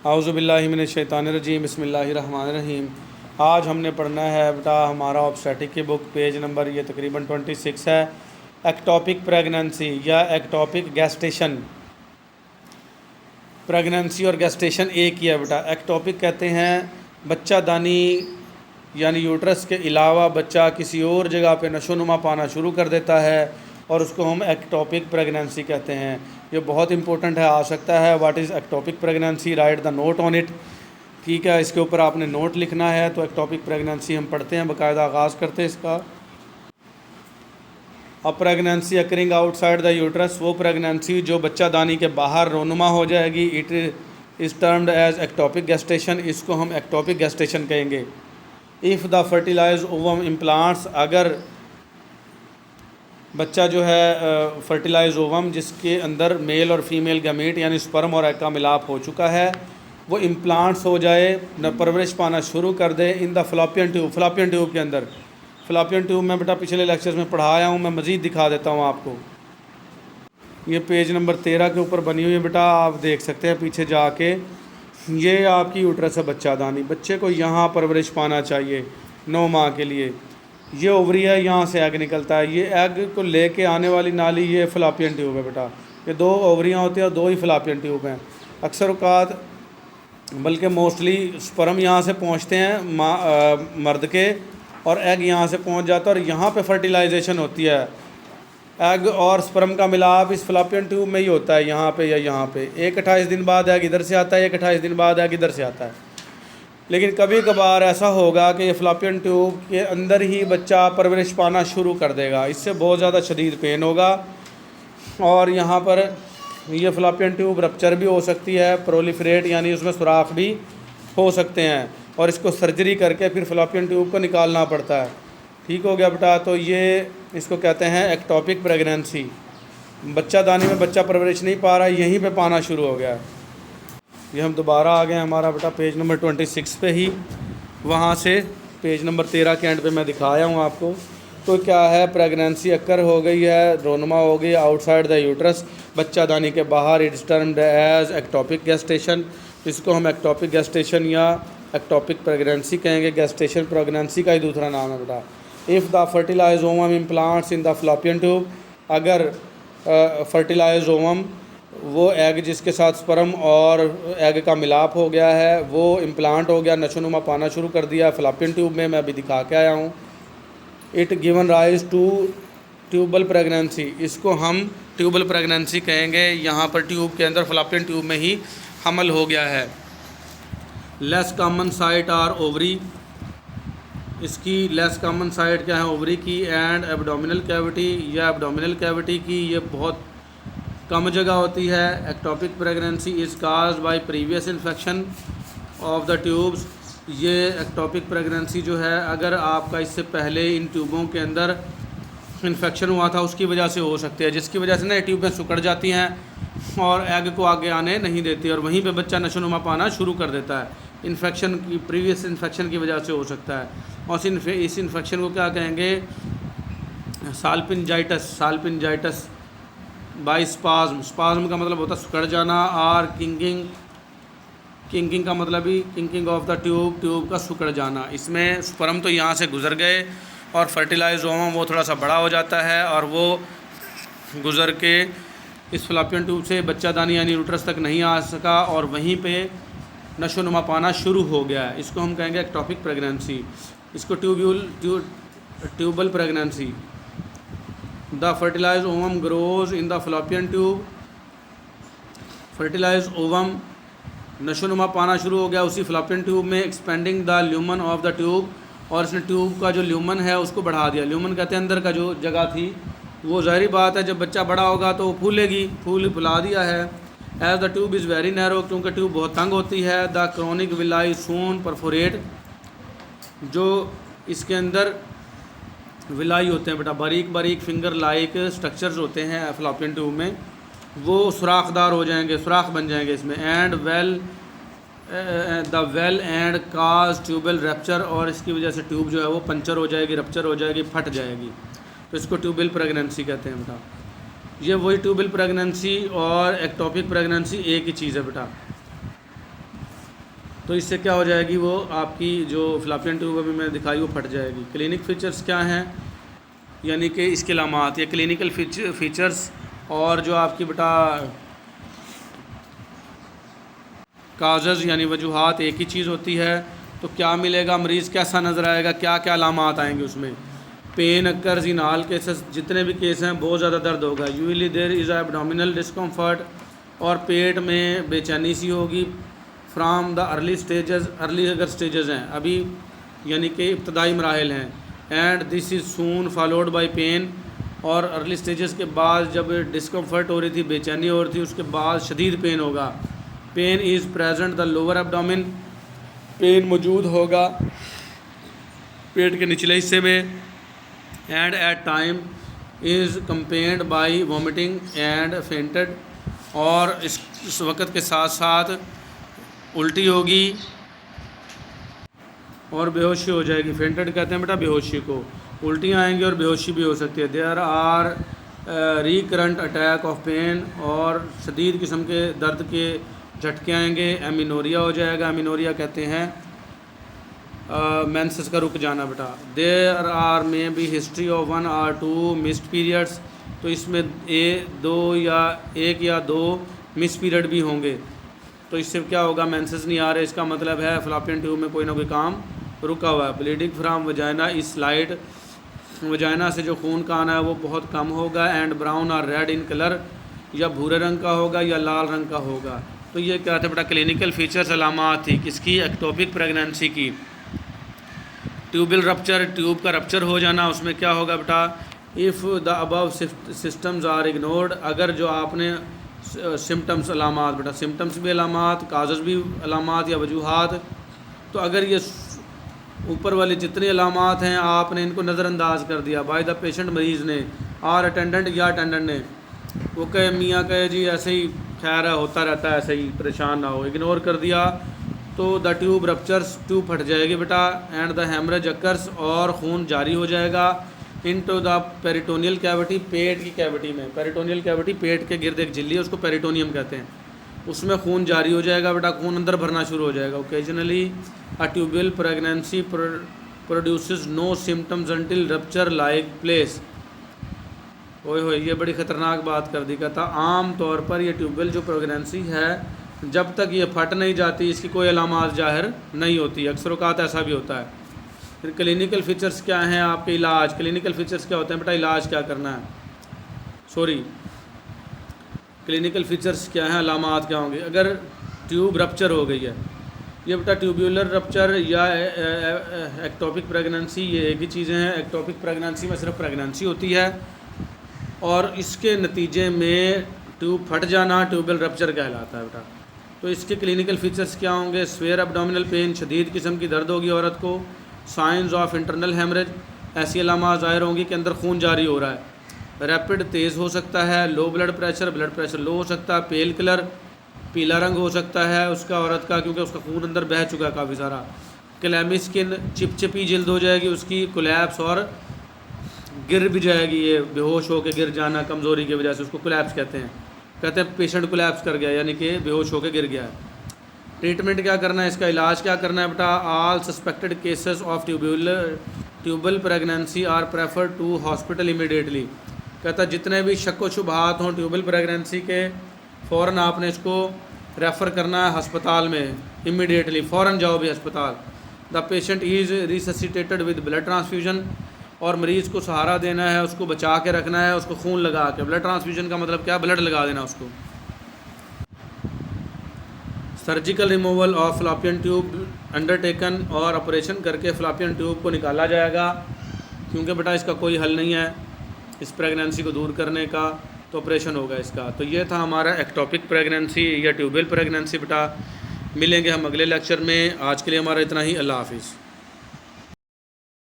आऊज़ुबिल्लाहि मिनश्शैतानिर्रजीम बिस्मिल्लाहिर्रहमानिर्रहीम। आज हमने पढ़ना है बेटा हमारा ऑब्स्टेटिक की बुक, पेज नंबर ये तकरीबन 26 है। एक्टोपिक प्रेगनेंसी या एक्टोपिक गैस्टेशन। प्रेगनेंसी और गैस्टेशन एक ही है बेटा। एक्टोपिक कहते हैं बच्चा दानी यानी यूट्रस के अलावा बच्चा किसी और जगह पे नशोनुमा पाना शुरू कर देता है और उसको हम एक्टोपिक प्रेगनेंसी कहते हैं। ये बहुत इंपॉर्टेंट है, आ सकता है what is ectopic pregnancy, right the note on it. ठीक है, इसके ऊपर आपने नोट लिखना है। तो एक्टोपिक प्रेगनेंसी हम पढ़ते हैं, बाकायदा आगाज़ करते हैं इसका। अब pregnancy occurring outside the uterus, वो प्रेगनेंसी जो बच्चा दानी के बाहर रोनुमा हो जाएगी, it is termed as ectopic gestation. इसको हम एक्टोपिक गैस्टेशन कहेंगे। If the fertilise ovum implants, अगर बच्चा जो है फर्टिलाइज ओवम जिसके अंदर मेल और फीमेल गैमीट यानी स्पर्म और एग का मिलाप हो चुका है, वो इम्प्लांट्स हो जाए, न परवरिश पाना शुरू कर दे इन द फ्लॉपियन ट्यूब। फ्लॉपियन ट्यूब के अंदर, फ्लॉपियन ट्यूब में बेटा पिछले लेक्चर्स में पढ़ाया हूँ, मैं मज़ीद दिखा देता हूँ आपको। ये पेज नंबर 13 के ऊपर बनी हुई है बेटा, आप देख सकते हैं पीछे जाके। ये आपकी यूट्रस है बच्चा दानी, बच्चे को यहाँ परवरिश पाना चाहिए 9 माह के लिए। ये ओवरी है, यहाँ से एग निकलता है। ये एग को लेके आने वाली नाली ये फ्लॉपियन ट्यूब है बेटा। ये 2 ओवरियाँ होती हैं और 2 ही फ्लॉपियन ट्यूब हैं। अक्सर औकात बल्कि मोस्टली स्पर्म यहाँ से पहुँचते हैं मर्द के, और एग यहाँ से पहुँच जाता है और यहाँ पे फर्टिलाइजेशन होती है। एग और स्पर्म का मिलाप इस फ्लॉपियन ट्यूब में ही होता है, यहाँ पे या यहाँ पे। 28 दिन बाद एग इधर से आता है, 28 दिन बाद एग इधर से आता है। लेकिन कभी कभार ऐसा होगा कि ये फ्लॉपियन ट्यूब के अंदर ही बच्चा परवरिश पाना शुरू कर देगा। इससे बहुत ज़्यादा शदीद पेन होगा और यहाँ पर ये फ्लॉपियन ट्यूब रप्चर भी हो सकती है, प्रोलिफरेट यानी उसमें सुराख भी हो सकते हैं, और इसको सर्जरी करके फिर फ्लॉपियन ट्यूब को निकालना पड़ता है। ठीक हो गया बेटा। तो ये इसको कहते हैं एक्टोपिक प्रेगनेंसी। बच्चा दानी में बच्चा परवरिश नहीं पा रहा, यहीं पे पाना शुरू हो गया। ये हम दोबारा आ गए हमारा बेटा पेज नंबर 26 पे ही, वहाँ से पेज नंबर 13 के एंड पे मैं दिखाया हूँ आपको। तो क्या है, प्रेगनेंसी अक्कर हो गई है, रोनुमा हो गई आउटसाइड द यूट्रस, बच्चा दानी के बाहर, it's termed as ectopic gestation. इसको हम एक्टोपिक गैस्टेशन या एक्टोपिक प्रेगनेंसी कहेंगे। गैस्टेशन प्रेगनेंसी का ही दूसरा नाम है बेटा। If the fertilise ovum implants in the fallopian tube, अगर फर्टिलाइज ओवम वो एग जिसके साथ स्पर्म और एग का मिलाप हो गया है, वो इम्प्लांट हो गया, नशोनुमा पाना शुरू कर दिया फ्लॉपियन ट्यूब में, मैं अभी दिखा के आया हूँ। It given rise to tubal pregnancy, इसको हम ट्यूबल प्रेगनेंसी कहेंगे। यहाँ पर ट्यूब के अंदर फ्लॉपियन ट्यूब में ही हमल हो गया है। Less common site are ovary, इसकी लेस कॉमन साइट क्या है, ओवरी की, एंड एब्डोमिनल कैविटी या एब्डोमिनल कैविटी की, ये बहुत कम जगह होती है। Ectopic pregnancy is caused by previous infection of the tubes, ये एक्टोपिक प्रेगनेंसी जो है अगर आपका इससे पहले इन ट्यूबों के अंदर इन्फेक्शन हुआ था उसकी वजह से हो सकती है, जिसकी वजह से ना ट्यूबें सिकुड़ जाती हैं और एग को आगे आने नहीं देती और वहीं पे बच्चा नशोनुमा पाना शुरू कर देता है। इन्फेक्शन की, प्रीवियस इन्फेक्शन की वजह से हो सकता है। और इस इन्फेक्शन को क्या कहेंगे, साल्पिंजाइटस। साल्पिंजाइटस बाई स्पाज्म, स्पाज्म का मतलब होता है सिकुड़ जाना, और किंकिंग, किंकिंग का मतलब ही किंकिंग ऑफ द ट्यूब, ट्यूब का सिकुड़ जाना। इसमें स्पर्म तो यहाँ से गुजर गए और फर्टिलाइज ओवम वो थोड़ा सा बड़ा हो जाता है और वो गुजर के इस फ्लॉपियन ट्यूब से बच्चा दानी यानी यूट्रस तक नहीं आ सका और वहीं पे नशोनुमा पाना शुरू हो गया है। इसको हम कहेंगे एक्टोपिक प्रेगनेंसी। इसको tubal pregnancy. The fertilise ovum grows in the fallopian tube, fertilize ovum नशोनुमा पाना शुरू हो गया उसी फ्लॉपियन ट्यूब में, expanding the lumen of the tube, और इसने ट्यूब का जो ल्यूमन है उसको बढ़ा दिया। ल्यूमन कहते हैं अंदर का जो जगह थी, वो ज़ाहिर बात है जब बच्चा बड़ा होगा तो वो फूलेगी, फुला दिया है। As the tube is very narrow, क्योंकि ट्यूब बहुत तंग होती है। The chronic villi soon perforate, जो इसके अंदर विलाई होते हैं बेटा, बारीक बारीक फिंगर लाइक स्ट्रक्चर्स होते हैं फ्लॉपियन ट्यूब में, वो सुराखदार हो जाएंगे, सुराख बन जाएंगे इसमें। And the wall and cause tubal rupture, और इसकी वजह से ट्यूब जो है वो पंचर हो जाएगी, रप्चर हो जाएगी, फट जाएगी। तो इसको ट्यूबल प्रेगनेंसी कहते हैं बेटा। ये वही ट्यूबल प्रेगनेंसी और एक्टोपिक प्रेगनेंसी एक ही चीज़ है बेटा। तो इससे क्या हो जाएगी, वो आपकी जो फ्लॉपियन ट्यूब अभी मैंने दिखाई वो फट जाएगी। क्लिनिक फीचर्स क्या हैं, यानी कि इसके अलामात या क्लिनिकल फीचर्स, और जो आपकी बेटा काज़ज़ यानी वजूहात एक ही चीज़ होती है। तो क्या मिलेगा, मरीज़ कैसा नज़र आएगा, क्या क्या अलामात आएंगे उसमें। Pain occurs in all cases, जितने भी केस हैं बहुत ज़्यादा दर्द होगा। Usually there is abdominal discomfort, और पेट में बेचैनी सी होगी। From the early stages, early अगर स्टेजेस हैं अभी यानी कि इब्तदाई मराहल हैं, and this is soon followed by pain, और अर्ली स्टेजेस के बाद जब डिस्कम्फर्ट हो रही थी, बेचैनी हो रही थी, उसके बाद शदीद पेन होगा। Pain is present the lower abdomen, pain मौजूद होगा पेट के निचले हिस्से में। And at time is accompanied by vomiting and fainted, और इस वक्त के साथ साथ उल्टी होगी और बेहोशी हो जाएगी। फेंटेड कहते हैं बेटा बेहोशी को, उल्टियाँ आएंगी और बेहोशी भी हो सकती है। There are recurrent attack of pain, और शदीद किस्म के दर्द के झटके आएंगे। एमिनोरिया हो जाएगा, एमिनोरिया कहते हैं मेंसेस का रुक जाना बेटा। There are may be history of 1 or 2 missed periods, तो इसमें एक या दो मिस पीरियड भी होंगे। तो इससे क्या होगा, मेंसेस नहीं आ रहे, इसका मतलब है फ्लॉपियन ट्यूब में कोई ना कोई काम रुका हुआ है। Bleeding from vagina is slide, vagina से जो खून का आना है वो बहुत कम होगा। एंड ब्राउन और रेड इन कलर, या भूरे रंग का होगा या लाल रंग का होगा। तो ये क्या था बेटा, क्लिनिकल फीचर्स अलामात थी किसकी, एक्टोपिक प्रेगनेंसी की। ट्यूबल रप्चर, ट्यूब का रप्चर हो जाना, उसमें क्या होगा बेटा, if the above symptoms are ignored, अगर जो आपने सिम्टम्स अलामात बेटा, सिम्टम्स भी अलामात, काज़ज़ भी अलामात या वजूहात, तो अगर ये ऊपर वाले जितने अलामात हैं आपने इनको नज़रअंदाज कर दिया बाय द पेशेंट, मरीज़ ने, और अटेंडेंट या अटेंडेंट ने, वो कहे मियाँ कहे जी ऐसे ही खैर है होता रहता है, ऐसे ही परेशान ना हो, इग्नोर कर दिया, तो द ट्यूब रप्चर्स, ट्यूब फट जाएगी बेटा। एंड द हेमरेज अकर्स, और खून जारी हो जाएगा इनटू द पेरिटोनियल कैविटी, पेट की कैविटी में। पेरिटोनियल कैविटी पेट के गिर्द एक झिल्ली है, उसको पेरिटोनियम कहते हैं, उसमें खून जारी हो जाएगा बेटा, खून अंदर भरना शुरू हो जाएगा। Occasionally a tubal pregnancy produces no symptoms until rupture like place. ओए होए, ये बड़ी ख़तरनाक बात कर दी। कहता आम तौर पर ये ट्यूबल जो प्रेगनेंसी है, जब तक ये फट नहीं जाती इसकी कोई अलामात ज़ाहिर नहीं होती। अक्सर औक़ात ऐसा भी होता है। फिर क्लिनिकल फ़ीचर्स क्या हैं आपके, इलाज। क्लिनिकल फ़ीचर्स क्या होते हैं बेटा, इलाज क्या करना है, सॉरी क्लिनिकल फ़ीचर्स क्या हैं, अलामात क्या होंगे अगर ट्यूब रप्चर हो गई है। ये बेटा ट्यूब्यूलर रप्चर या एक्टोपिक प्रेगनेंसी, ये एक ही चीज़ें हैं। एक्टोपिक प्रेगनेंसी में सिर्फ प्रेगनेंसी होती है, और इसके नतीजे में ट्यूब फट जाना ट्यूबल रप्चर कहलाता है बेटा। तो इसके क्लिनिकल फ़ीचर्स क्या होंगे, स्वेयर एब्डोमिनल पेन, शदीद किस्म की दर्द होगी औरत को। साइंस ऑफ इंटरनल हेमरेज, ऐसी अलामात ज़ाहिर होंगी कि अंदर खून जारी हो रहा है। रैपिड तेज़ हो सकता है। लो ब्लड प्रेशर लो हो सकता है। पेल कलर, पीला रंग हो सकता है उसका औरत का, क्योंकि उसका खून अंदर बह चुका है काफ़ी सारा। क्लैमी स्किन, चिपचिपी जल्द हो जाएगी उसकी। कोलैप्स, और गिर भी जाएगी, ये बेहोश होकर गिर जाना कमज़ोरी की वजह से, उसको कोलैप्स कहते हैं पेशेंट कोलैप्स कर गया यानी कि बेहोश होकर गिर गया है। ट्रीटमेंट क्या करना है, इसका इलाज क्या करना है बेटा। All suspected cases of tubal pregnancy are prefer to hospital immediately. कहता जितने भी शक व शुबहात हों ट्यूबल प्रेगनेंसी के, फ़ौरन आपने इसको रेफ़र करना है अस्पताल में, इमीडिएटली फ़ौरन जाओ भी अस्पताल। The patient is resuscitated with blood transfusion, और मरीज़ को सहारा देना है, उसको बचा के रखना है, उसको खून लगा के। ब्लड ट्रांसफ्यूजन का मतलब क्या, ब्लड लगा देना उसको। Surgical removal of fallopian tube undertaken, और ऑपरेशन करके फ्लॉपियन ट्यूब को निकाला जाएगा, क्योंकि बेटा इसका कोई हल नहीं है इस प्रेगनेंसी को दूर करने का, तो ऑपरेशन होगा इसका। तो ये था हमारा एक्टोपिक प्रेगनेंसी या ट्यूबल प्रेगनेंसी बेटा। मिलेंगे हम अगले लेक्चर में। आज के लिए हमारा इतना ही। अल्लाह हाफिज़।